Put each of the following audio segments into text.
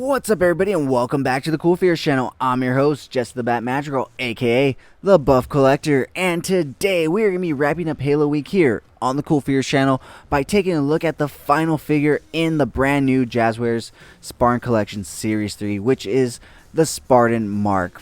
What's up, everybody, and welcome back to the CoolFigurez channel. I'm your host, Jess the Bat Magical, aka the Buff Collector, and today we are going to be wrapping up Halo Week here on the CoolFigurez channel by taking a look at the final figure in the brand new Jazwares Spartan Collection Series 3, which is the Spartan Mk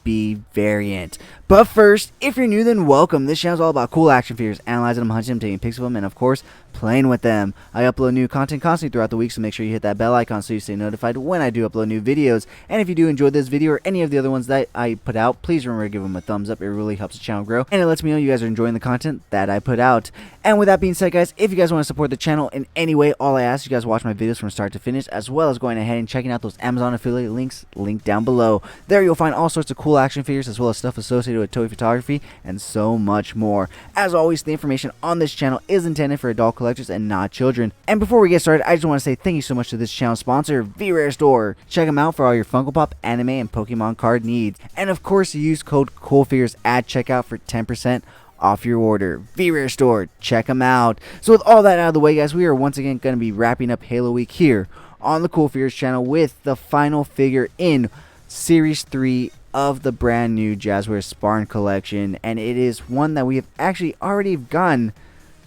V variant. But first, if you're new, then welcome. This channel is all about cool action figures, analyzing them, hunting them, taking pics of them, and of course, playing with them. I upload new content constantly throughout the week, so make sure you hit that bell icon so you stay notified when I do upload new videos. And if you do enjoy this video or any of the other ones that I put out, please remember to give them a thumbs up. It really helps the channel grow, and it lets me know you guys are enjoying the content that I put out. And with that being said, guys, if you guys want to support the channel in any way, all I ask you guys watch my videos from start to finish, as well as going ahead and checking out those Amazon affiliate links linked down below. There you'll find all sorts of cool action figures, as well as stuff associated with toy photography and so much more. As always, the information on this channel is intended for adult collectors and not children. And before we get started, I just want to say thank you so much to this channel sponsor, VRare Store. Check them out for all your Funko Pop, anime, and Pokemon card needs. And of course, use code CoolFigurez at checkout for 10% off your order. VRare Store, check them out. So with all that out of the way, guys, we are once again going to be wrapping up Halo Week here on the CoolFigurez channel with the final figure in Series 3 of the brand new Jazwares Spartan Collection, and it is one that we have actually already gotten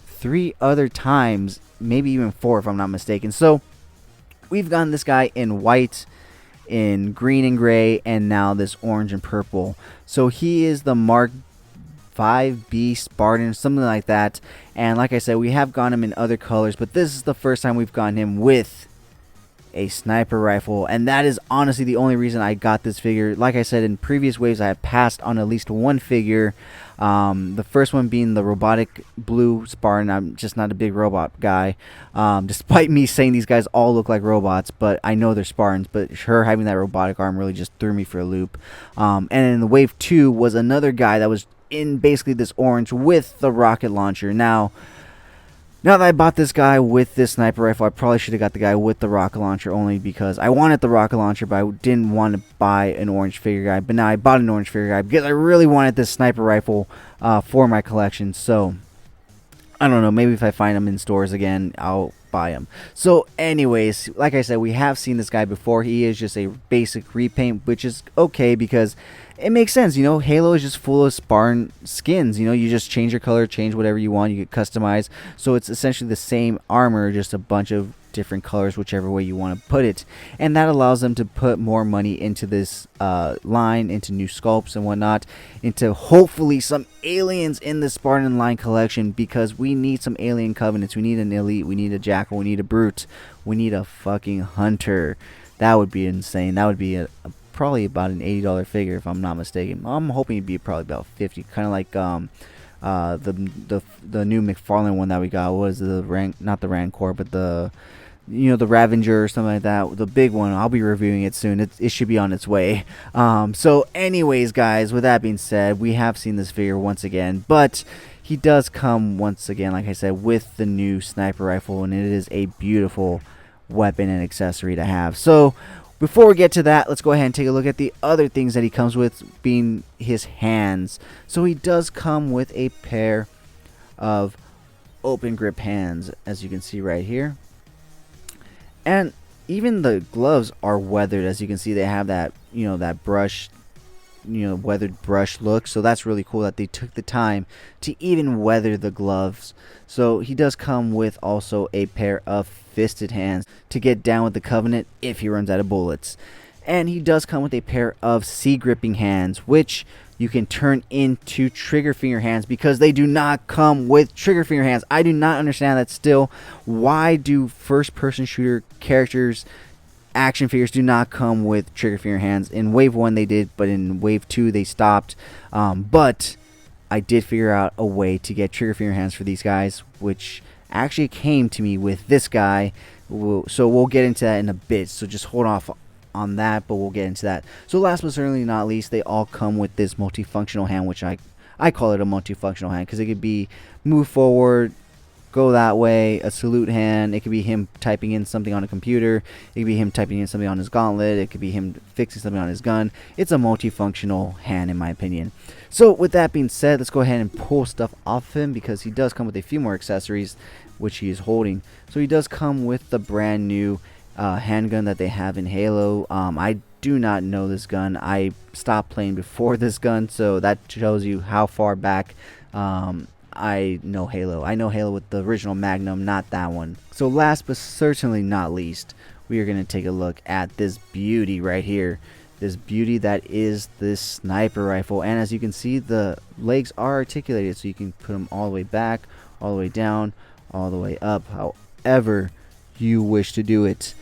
3 other times, maybe even 4 if I'm not mistaken. So we've gotten this guy in white, in green and gray, and now this orange and purple. So he is the Mk V Spartan, something like that. And like I said, we have gotten him in other colors, but this is the first time we've gotten him with a sniper rifle, and that is honestly the only reason I got this figure. Like I said, in previous waves I have passed on at least one figure, the first one being the robotic blue Spartan. I'm just not a big robot guy, despite me saying these guys all look like robots, but I know they're Spartans. But her having that robotic arm really just threw me for a loop. And in the wave 2 was another guy that was in basically this orange with the rocket launcher. Now that I bought this guy with this sniper rifle, I probably should have got the guy with the rocket launcher, only because I wanted the rocket launcher, but I didn't want to buy an orange figure guy. But now I bought an orange figure guy because I really wanted this sniper rifle for my collection. So I don't know, maybe if I find them in stores again, I'll buy them. So anyways, like I said, we have seen this guy before. He is just a basic repaint, which is okay because it makes sense. You know, Halo is just full of Spartan skins. You know, you just change your color, change whatever you want, you get customized. So it's essentially the same armor, just a bunch of different colors, whichever way you want to put it. And that allows them to put more money into this line, into new sculpts and whatnot, into hopefully some aliens in the Spartan line collection, because we need some alien covenants. We need an elite, we need a jackal, we need a brute, we need a fucking hunter. That would be insane. That would be probably about an $80 figure if I'm not mistaken. I'm hoping it'd be probably about 50, kind of like the new McFarlane one that we got. What was the rank? Not the Rancor, but the, you know, the Ravager or something like that. The big one. I'll be reviewing it soon. It should be on its way. So anyways, guys, with that being said, we have seen this figure once again, but he does come once again, like I said, with the new sniper rifle, and it is a beautiful weapon and accessory to have. So before we get to that, let's go ahead and take a look at the other things that he comes with, being his hands. So he does come with a pair of open grip hands, as you can see right here. And even the gloves are weathered. As you can see, they have that, you know, that brush, you know, weathered brush look. So that's really cool that they took the time to even weather the gloves. So he does come with also a pair of fisted hands to get down with the Covenant if he runs out of bullets. And he does come with a pair of C gripping hands, which you can turn into trigger finger hands, because they do not come with trigger finger hands. I do not understand that still. Why do first person shooter characters, action figures, do not come with trigger finger hands? In wave 1 they did, but in wave 2 they stopped. But I did figure out a way to get trigger finger hands for these guys, which actually came to me with this guy. So we'll get into that in a bit, so just hold off on that, but we'll get into that. So last but certainly not least, they all come with this multifunctional hand, which I call it a multifunctional hand because it could be move forward, go that way, a salute hand. It could be him typing in something on a computer. It could be him typing in something on his gauntlet. It could be him fixing something on his gun. It's a multifunctional hand in my opinion. So with that being said, let's go ahead and pull stuff off him, because he does come with a few more accessories which he is holding. So he does come with the brand new handgun that they have in Halo. I do not know this gun. I stopped playing before this gun, so that shows you how far back I know Halo. I know Halo with the original Magnum, not that one. So last but certainly not least, we are going to take a look at this beauty right here. This beauty that is this sniper rifle. And as you can see, the legs are articulated, so you can put them all the way back, all the way down, all the way up, however you wish to do it.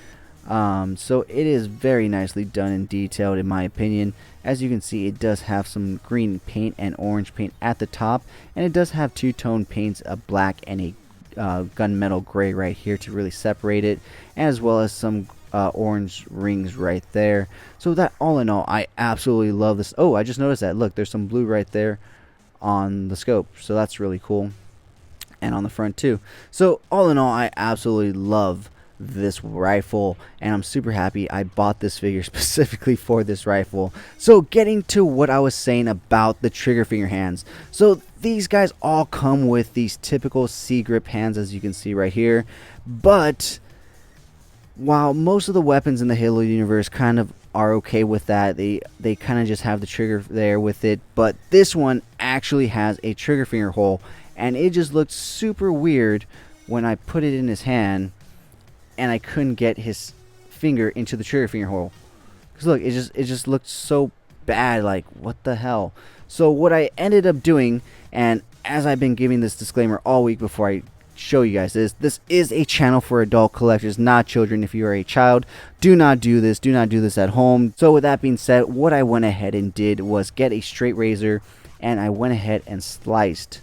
So it is very nicely done and detailed, in my opinion. As you can see, it does have some green paint and orange paint at the top, and it does have two-tone paints, a black and a gunmetal gray right here to really separate it, as well as some orange rings right there. So that, all in all, I absolutely love this. Oh, I just noticed that. Look, there's some blue right there on the scope, so that's really cool, and on the front too. So all in all, I absolutely love this rifle, and I'm super happy I bought this figure specifically for this rifle. So getting to what I was saying about the trigger finger hands, so these guys all come with these typical C-grip hands, as you can see right here. But while most of the weapons in the Halo universe kind of are okay with that, they kind of just have the trigger there with it, but this one actually has a trigger finger hole, and it just looked super weird when I put it in his hand and I couldn't get his finger into the trigger finger hole. Because look, it just looked so bad, like what the hell. So what I ended up doing, and as I've been giving this disclaimer all week before I show you guys this is a channel for adult collectors, not children. If you are a child, do not do this. Do not do this at home. So with that being said, what I went ahead and did was get a straight razor, and I went ahead and sliced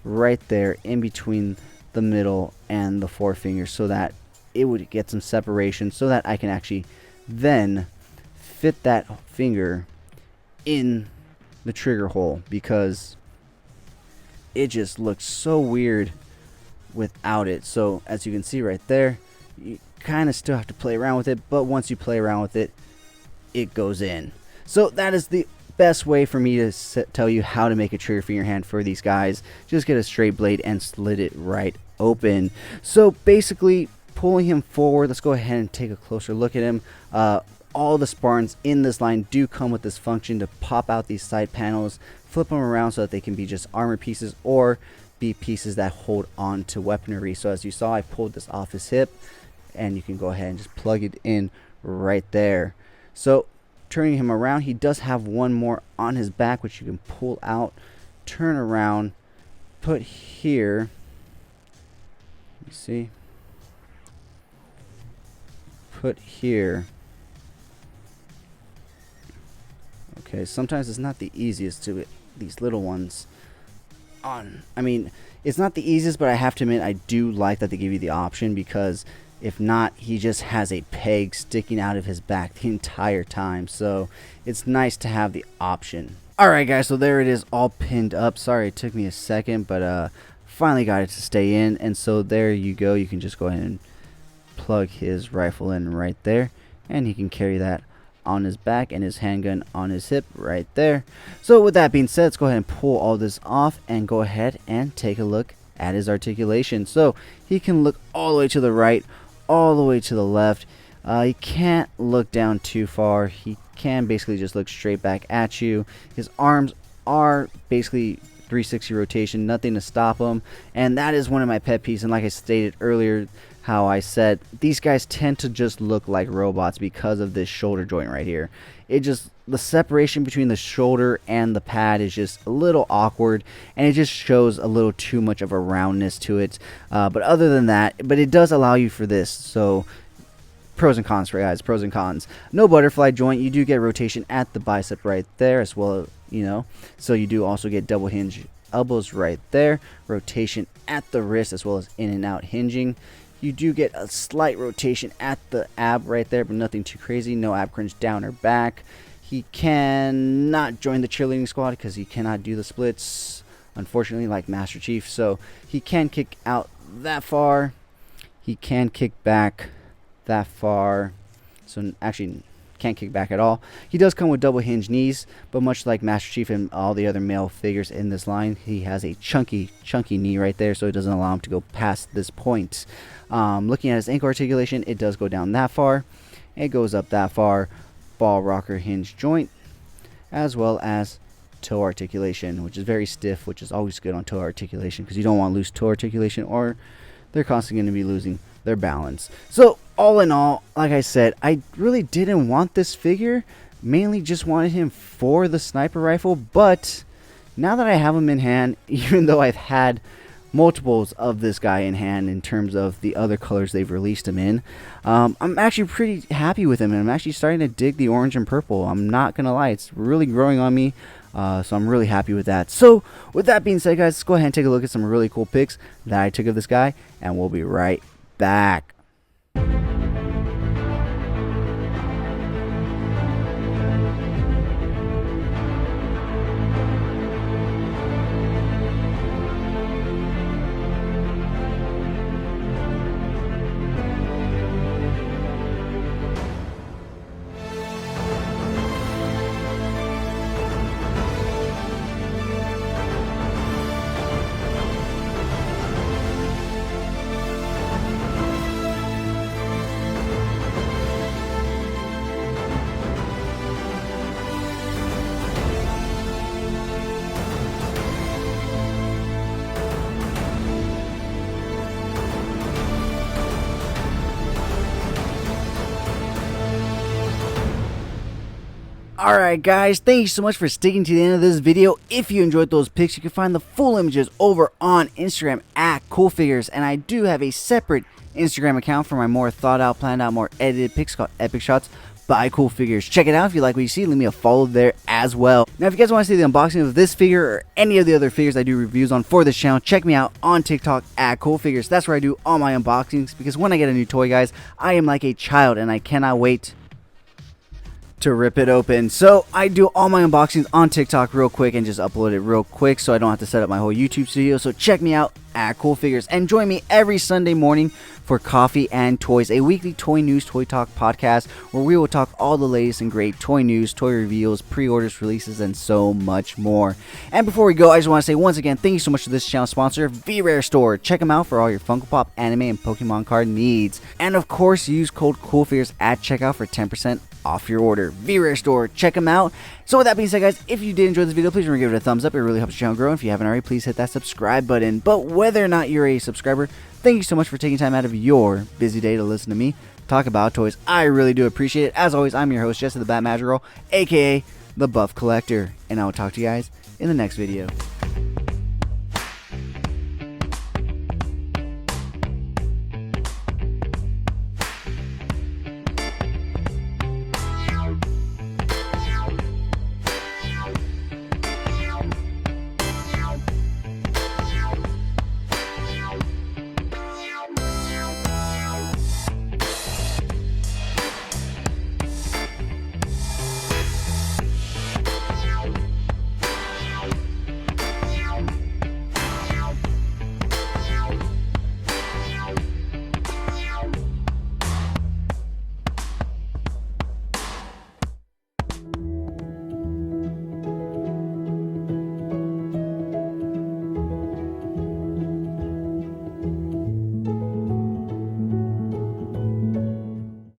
right there in between the middle and the forefinger, so that it would get some separation, so that I can actually then fit that finger in the trigger hole, because it just looks so weird without it. So as you can see right there, you kind of still have to play around with it, but once you play around with it, it goes in. So that is the best way for me to tell you how to make a trigger finger hand for these guys. Just get a straight blade and slit it right open. So basically, pulling him forward, let's go ahead and take a closer look at him. All the Spartans in this line do come with this function to pop out these side panels, flip them around so that they can be just armor pieces or be pieces that hold on to weaponry. So as you saw, I pulled this off his hip, and you can go ahead and just plug it in right there. So turning him around, he does have one more on his back, which you can pull out, turn around, put here. You see? Put here. Okay, sometimes it's not the easiest to these little ones on. I mean, it's not the easiest, but I have to admit I do like that they give you the option, because if not, he just has a peg sticking out of his back the entire time. So it's nice to have the option. Alright guys, so there it is, all pinned up. Sorry it took me a second, but finally got it to stay in. And so there you go. You can just go ahead and plug his rifle in right there, and he can carry that on his back and his handgun on his hip right there. So with that being said, let's go ahead and pull all this off and go ahead and take a look at his articulation. So he can look all the way to the right, all the way to the left. He can't look down too far. He can basically just look straight back at you. His arms are basically 360 rotation, nothing to stop him, and that is one of my pet peeves. And like I stated earlier, how I said these guys tend to just look like robots because of this shoulder joint right here. It just, the separation between the shoulder and the pad is just a little awkward, and it just shows a little too much of a roundness to it. But other than that, but it does allow you for this. So pros and cons for guys, pros and cons. No butterfly joint. You do get rotation at the bicep right there, as well, you know. So you do also get double hinge elbows right there. Rotation at the wrist, as well as in and out hinging. You do get a slight rotation at the ab right there, but nothing too crazy. No ab crunch down or back. He cannot join the cheerleading squad because he cannot do the splits, unfortunately, like Master Chief. So he can kick out that far. He can kick back that far. So actually, can't kick back at all. He does come with double hinge knees, but much like Master Chief and all the other male figures in this line, he has a chunky knee right there, so it doesn't allow him to go past this point. Looking at his ankle articulation, it does go down that far. It goes up that far. Ball rocker hinge joint, as well as toe articulation, which is very stiff, which is always good on toe articulation because you don't want to lose toe articulation or they're constantly going to be losing their balance. So all in all, like I said, I really didn't want this figure, mainly just wanted him for the sniper rifle, but now that I have him in hand, even though I've had multiples of this guy in hand in terms of the other colors they've released him in, I'm actually pretty happy with him, and I'm actually starting to dig the orange and purple. I'm not gonna lie, it's really growing on me, so I'm really happy with that. So with that being said, guys, let's go ahead and take a look at some really cool pics that I took of this guy, and we'll be right back. Alright guys, thank you so much for sticking to the end of this video. If you enjoyed those pics, you can find the full images over on Instagram at CoolFigurez, and I do have a separate Instagram account for my more thought out, planned out, more edited pics called Epic Shots by CoolFigurez. Check it out if you like what you see. Leave me a follow there as well. Now if you guys want to see the unboxing of this figure or any of the other figures I do reviews on for this channel, check me out on TikTok at CoolFigurez. That's where I do all my unboxings, because when I get a new toy, guys, I am like a child and I cannot wait to rip it open. So I do all my unboxings on TikTok real quick and just upload it real quick, so I don't have to set up my whole YouTube studio. So check me out at CoolFigurez and join me every Sunday morning for Coffee and Toys, a weekly toy news, toy talk podcast where we will talk all the latest and great toy news, toy reveals, pre-orders, releases, and so much more. And before we go, I just want to say once again, thank you so much to this channel sponsor, VRare Store. Check them out for all your Funko Pop, anime, and Pokemon card needs. And of course, use code CoolFigurez at checkout for 10% off your order. VRare Store, check them out. So with that being said, guys, if you did enjoy this video, please remember to give it a thumbs up. It really helps the channel grow. And if you haven't already, please hit that subscribe button. But whether or not you're a subscriber, thank you so much for taking time out of your busy day to listen to me talk about toys. I really do appreciate it. As always, I'm your host, Jesse the Bat Magical, aka the Buff Collector, and I will talk to you guys in the next video.